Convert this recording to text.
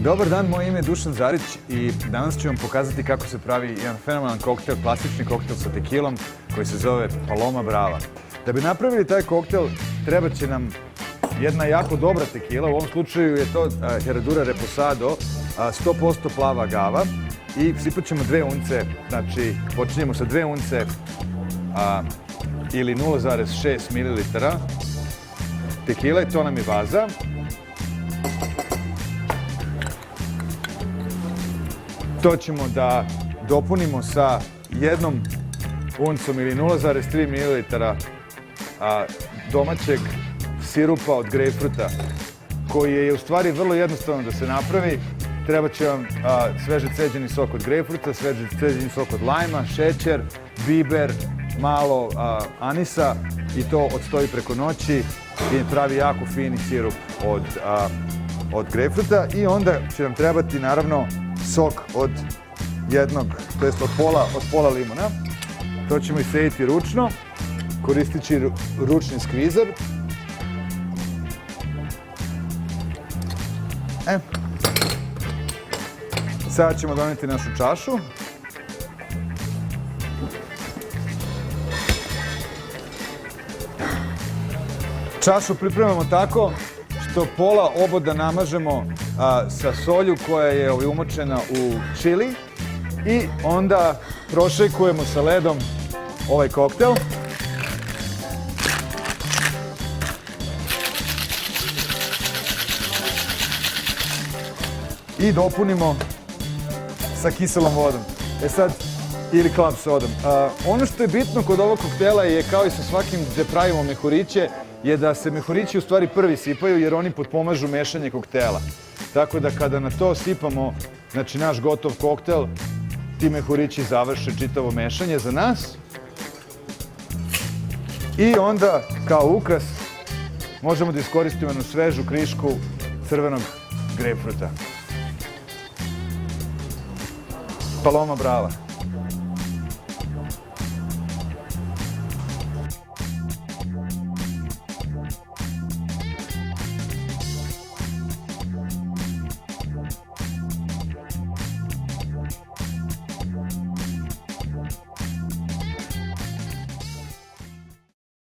Dobar dan, moje ime je Dušan Zarić i danas ću vam pokazati kako se pravi jedan fenomenalan koktel, klasični koktel sa tekilom koji se zove Paloma Brava. Da bi napravili taj koktel treba će nam jedna jako dobra tekila, u ovom slučaju je to Herradura Reposado, 100% plava agava i sipat ćemo 2 unce, znači počinjemo sa 2 unce ili 0,6 ml tekila i to nam je baza. To ćemo da dopunimo sa 1 uncom ili 0,3 ml domaćeg sirupa od grejpfruta, koji je u stvari vrlo jednostavno da se napravi. Treba će vam sveže ceđeni sok od grejpfruta, sveže ceđeni sok od lajma, šećer, biber, malo anisa i to odstoji preko noći i pravi jako fini sirup od grejpfruta. I onda će nam trebati naravno sok od jednog, to jest od pola limuna. To ćemo isejiti ručno, koristići ručni skvizer. Sada ćemo doneti našu čašu. Čašu pripremamo tako što pola oboda namažemo sa solju koja je umočena u čili i onda prošejkujemo sa ledom ovaj koktel. I dopunimo sa kiselom vodom. Ili klap sodom. Ono što je bitno kod ovog koktela je, kao i sa svakim gde pravimo mehuriće, je da se mehurići u stvari prvi sipaju jer oni potpomažu mešanje koktela. Tako da kada na to sipamo, znači naš gotov koktel, ti mehurići završe čitavo mešanje za nas. I onda, kao ukras, možemo da iskoristimo jednu svežu krišku crvenog grejpfruta. Paloma Brava.